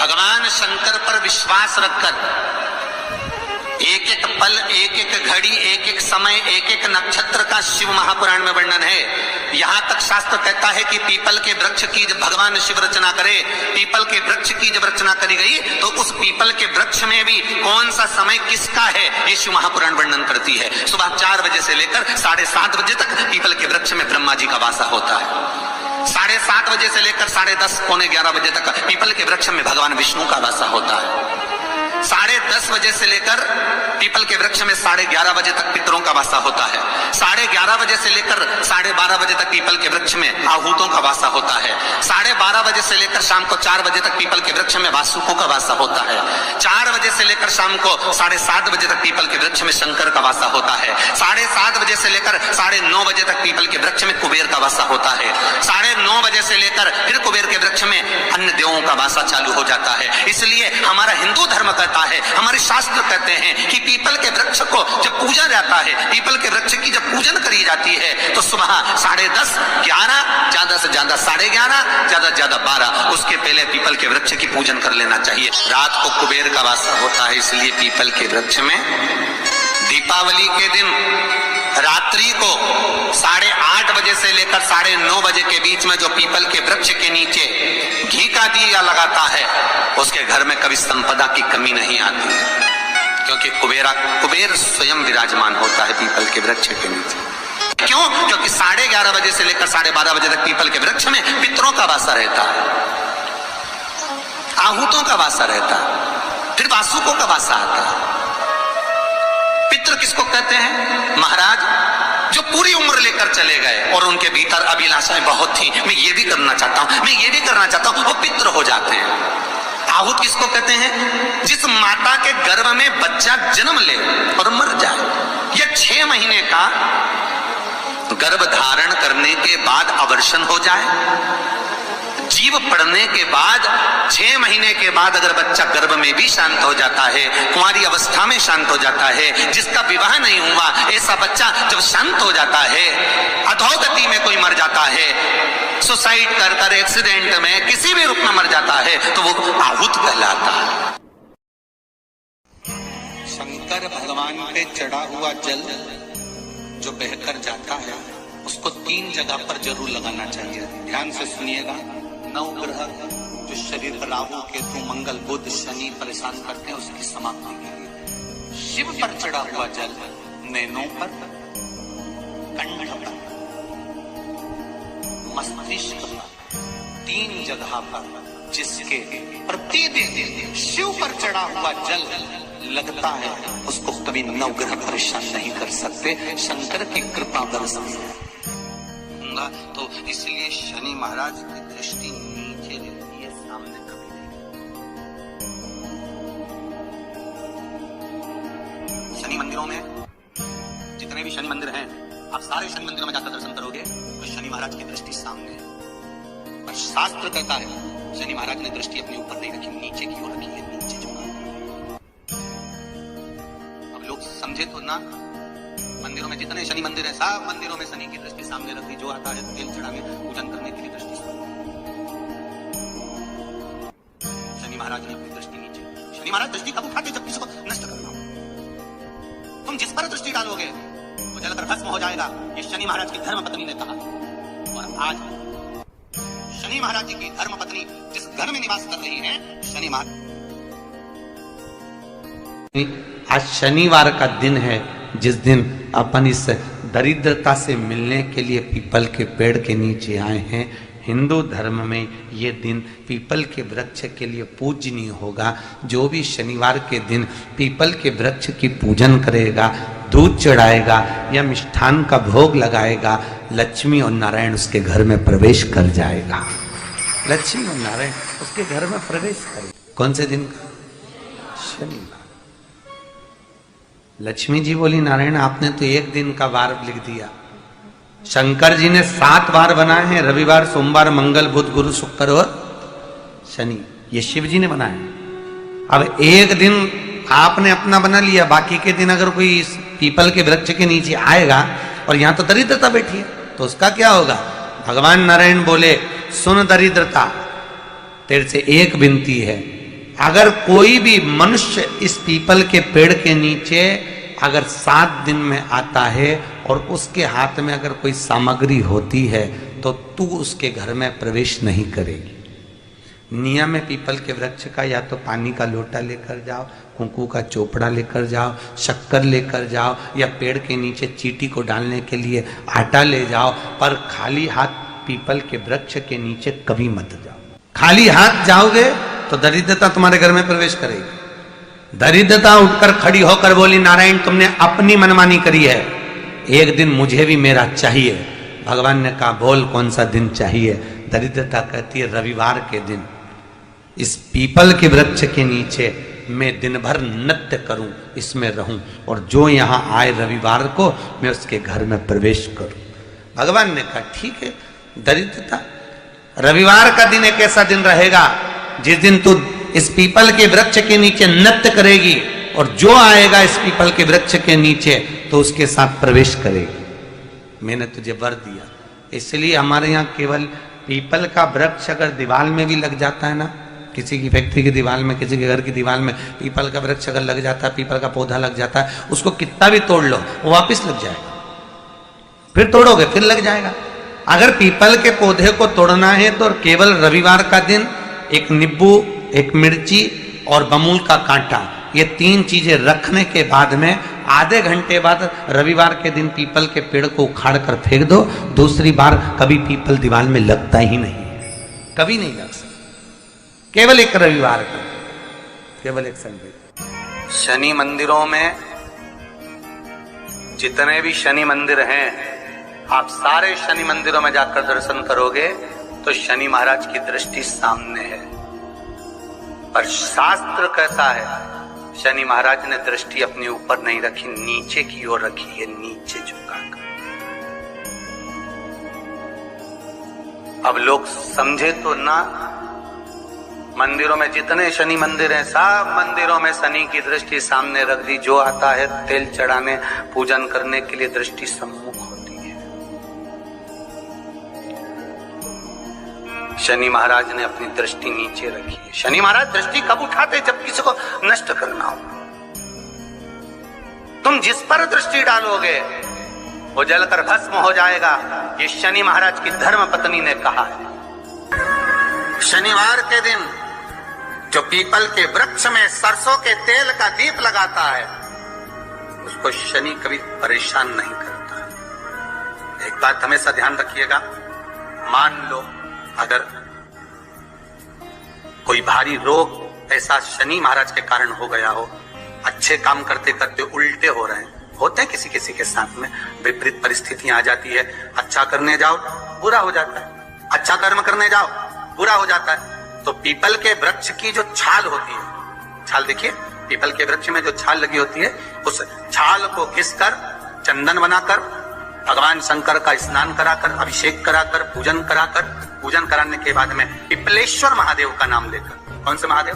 भगवान शंकर पर विश्वास रखकर एक एक पल, एक एक घड़ी, एक एक समय, एक एक नक्षत्र का शिव महापुराण में वर्णन है। यहां तक शास्त्र कहता है कि पीपल के वृक्ष की जब भगवान शिव रचना करे, पीपल के वृक्ष की जब रचना करी गई तो उस पीपल के वृक्ष में भी कौन सा समय किसका है ये शिव महापुराण वर्णन करती है। सुबह 4 बजे से लेकर 7:30 बजे तक पीपल के वृक्ष में ब्रह्मा जी का वासा होता है। 7:30 बजे से लेकर 10:30 पौने 11 बजे तक पीपल के वृक्ष में भगवान विष्णु का वासा होता है। 10:30 बजे से लेकर पीपल के वृक्ष में 11:30 बजे तक पितरों का वासा होता है। 11:30 बजे से लेकर 12:30 बजे तक पीपल के वृक्ष में आहूतों का वासा होता है। 12:30 बजे से लेकर शाम को 4 बजे तक पीपल के वृक्ष में वासुकों का वासा होता है। 4 बजे से लेकर शाम को 7:30 बजे तक पीपल के वृक्ष में शंकर का वासा होता है। 7:30 बजे से लेकर 9:30 बजे तक पीपल के वृक्ष में कुबेर का वासा होता है। 9:30 बजे से लेकर फिर कुबेर के वृक्ष में अन्य देवों का वासा चालू हो जाता है। इसलिए हमारा हिंदू धर्म कहता है, हमारे शास्त्र कहते हैं कि पीपल के वृक्ष को जब पूजा जाता है, पीपल के वृक्ष की जब पूजन करी जाती है तो सुबह 10:30, 11, ज्यादा से ज्यादा 11:30, ज्यादा से ज्यादा 12, उसके पहले पीपल के वृक्ष की पूजन कर लेना चाहिए। रात को कुबेर का वासा होता है, इसलिए पीपल के वृक्ष में दीपावली के दिन रात्रि को 8:30 बजे से लेकर 9:30 बजे के बीच में जो पीपल के वृक्ष के नीचे घी का दिया लगाता है उसके घर में कभी संपदा की कमी नहीं आती है, क्योंकि कुबेर स्वयं विराजमान होता है पीपल के वृक्ष के नीचे। क्यों? क्योंकि 11:30 बजे से लेकर 12:30 बजे तक पीपल के वृक्ष में पितरों का वासा रहता है, आहूतों का वासा रहता है, फिर वासुकों का वासा आता है। पितृ किसको कहते हैं? महाराज जो पूरी उम्र लेकर चले गए और उनके भीतर अभिलाषाएं बहुत थी, मैं ये भी करना चाहता हूं, मैं ये भी करना चाहता हूं, वो पितृ हो जाते हैं। आहूत किसको कहते हैं? जिस माता के गर्भ में बच्चा जन्म ले और मर जाए, या 6 महीने का गर्भ धारण करने के बाद अवर्षण हो जाए, जीव पड़ने के बाद 6 महीने के बाद अगर बच्चा गर्भ में भी शांत हो जाता है, कुंवारी अवस्था में शांत हो जाता है, जिसका विवाह नहीं हुआ ऐसा बच्चा जब शांत हो जाता है, अधोगति में कोई मर जाता है, सुसाइड कर एक्सीडेंट में किसी भी रूप में मर जाता है तो वो आहूत कहलाता है। शंकर भगवान पे चढ़ा हुआ जल जो बहकर जाता है उसको 3 जगह पर जरूर लगाना चाहिए। ध्यान से सुनिएगा। 9 ग्रह जो शरीर पर राहु, केतु, मंगल, बुध, शनि परेशान करते हैं उसकी समाप्ति के लिए शिव पर चढ़ा हुआ जल नैनों पर, कंठ पर, मस्तिष्क पर, 3 जगह पर, जिसके प्रतिदिन शिव पर चढ़ा हुआ जल लगता है उसको कभी 9 ग्रह परेशान नहीं कर सकते। शंकर की कृपा बरसती है। तो इसलिए शनि महाराज की दृष्टि नीचे रहती है, सामने कभी नहीं। शनि मंदिरों में जितने भी शनि मंदिर हैं, आप सारे शनि मंदिरों में जाकर दर्शन करोगे तो शनि महाराज की दृष्टि सामने है। पर शास्त्र कहता है शनि महाराज ने दृष्टि अपने ऊपर नहीं रखी, नीचे की ओर रखी है, नीचे झुका। अब लोग समझे तो ना, मंदिरों में जितने शनि मंदिर है सब मंदिरों में शनि की दृष्टि सामने रखी, जो आता है तेल चढ़ावे पूजन करने के लिए दृष्टि शनि महाराज ने अपनी दृष्टि नीचे। शनि महाराज दृष्टि कब उठाते? जब किसी को नष्ट करना हो। तुम जिस पर दृष्टि डालोगे वो जलकर भस्म हो जाएगा, ये शनि महाराज की धर्म पत्नी ने कहा। और आज शनि महाराज जी की धर्म पत्नी जिस घर में निवास कर रही है, शनि महाराज, आज शनिवार का दिन है जिस दिन अपन इस दरिद्रता से मिलने के लिए पीपल के पेड़ के नीचे आए हैं। हिंदू धर्म में ये दिन पीपल के वृक्ष के लिए पूजनीय होगा। जो भी शनिवार के दिन पीपल के वृक्ष की पूजन करेगा, दूध चढ़ाएगा या मिष्ठान का भोग लगाएगा, लक्ष्मी और नारायण उसके घर में प्रवेश कर जाएगा। लक्ष्मी और नारायण उसके घर में प्रवेश करेगा। कौन से दिन? शनिवार। लक्ष्मी जी बोली, नारायण आपने तो 1 दिन का वार लिख दिया। शंकर जी ने 7 वार बनाए हैं, रविवार, सोमवार, मंगल, बुध, गुरु, शुक्र और शनि। ये शिव जी ने बनाया। अब 1 दिन आपने अपना बना लिया, बाकी के दिन अगर कोई इस पीपल के वृक्ष के नीचे आएगा और यहां तो दरिद्रता बैठी है तो उसका क्या होगा? भगवान नारायण बोले, सुन दरिद्रता, तेरे से एक विनती है, अगर कोई भी मनुष्य इस पीपल के पेड़ के नीचे अगर 7 दिन में आता है और उसके हाथ में अगर कोई सामग्री होती है तो तू उसके घर में प्रवेश नहीं करेगी। नियम है पीपल के वृक्ष का, या तो पानी का लोटा लेकर जाओ, कुंकू का चोपड़ा लेकर जाओ, शक्कर लेकर जाओ, या पेड़ के नीचे चींटी को डालने के लिए आटा ले जाओ, पर खाली हाथ पीपल के वृक्ष के नीचे कभी मत जाओ। खाली हाथ जाओगे तो दरिद्रता तुम्हारे घर में प्रवेश करेगी। दरिद्रता उठकर खड़ी होकर बोली, नारायण तुमने अपनी मनमानी करी है, एक दिन मुझे भी मेरा चाहिए। भगवान ने कहा बोल कौन सा दिन चाहिए। दरिद्रता कहती है रविवार के दिन इस पीपल के वृक्ष के नीचे मैं दिन भर नृत्य करूं, इसमें रहूं, और जो यहां आए रविवार को मैं उसके घर में प्रवेश करूं। भगवान ने कहा ठीक है। दरिद्रता रविवार का दिन एक ऐसा दिन रहेगा जिस दिन तू इस पीपल के वृक्ष के नीचे नृत्य करेगी और जो आएगा इस पीपल के वृक्ष के नीचे तो उसके साथ प्रवेश करेगी। मैंने तुझे वर दिया। इसलिए हमारे यहाँ केवल पीपल का वृक्ष अगर दीवार में भी लग जाता है ना, किसी की फैक्ट्री की दीवार में, किसी के घर की दीवार में पीपल का वृक्ष अगर लग जाता है, पीपल का पौधा लग जाता है, उसको कितना भी तोड़ लो वो वापिस लग जाएगा। फिर तोड़ोगे फिर लग जाएगा। अगर पीपल के पौधे को तोड़ना है तो केवल रविवार का दिन एक नींबू, एक मिर्ची और बमूल का कांटा, ये 3 चीजें रखने के बाद में आधे घंटे बाद रविवार के दिन पीपल के पेड़ को उखाड़ कर फेंक दो। दूसरी बार कभी पीपल दीवार में लगता ही नहीं, कभी नहीं लग सकता। केवल एक रविवार का, केवल एक संडे। शनि मंदिरों में जितने भी शनि मंदिर हैं, आप सारे शनि मंदिरों में जाकर दर्शन करोगे तो शनि महाराज की दृष्टि सामने है। पर शास्त्र कैसा है, शनि महाराज ने दृष्टि अपने ऊपर नहीं रखी, नीचे की ओर रखी है, नीचे झुकाकर। अब लोग समझे तो ना, मंदिरों में जितने शनि मंदिर हैं सब मंदिरों में शनि की दृष्टि सामने रख दी। जो आता है तेल चढ़ाने, पूजन करने के लिए दृष्टि सम्मुख होती है। शनि महाराज ने अपनी दृष्टि नीचे रखी है। शनि महाराज दृष्टि कब उठाते? जब किसी को नष्ट करना हो। तुम जिस पर दृष्टि डालोगे वो जलकर भस्म हो जाएगा। ये शनि महाराज की धर्म पत्नी ने कहा है। शनिवार के दिन जो पीपल के वृक्ष में सरसों के तेल का दीप लगाता है उसको शनि कभी परेशान नहीं करता। एक बात हमेशा ध्यान रखिएगा, मान लो अगर कोई भारी रोग ऐसा शनि महाराज के कारण हो गया हो, अच्छे काम करते करते उल्टे हो रहे हैं, होते हैं किसी किसी के साथ में, विपरीत परिस्थितियां आ जाती है। अच्छा करने जाओ बुरा हो जाता है, अच्छा कर्म करने जाओ बुरा हो जाता है। तो पीपल के वृक्ष की जो छाल होती है, छाल देखिए, पीपल के वृक्ष में जो छाल लगी होती है, उस छाल को घिसकर चंदन बनाकर भगवान शंकर का स्नान कराकर, अभिषेक कराकर, पूजन कराकर, पूजन कराने के बाद में पिपलेश्वर महादेव का नाम लेकर, कौन से महादेव?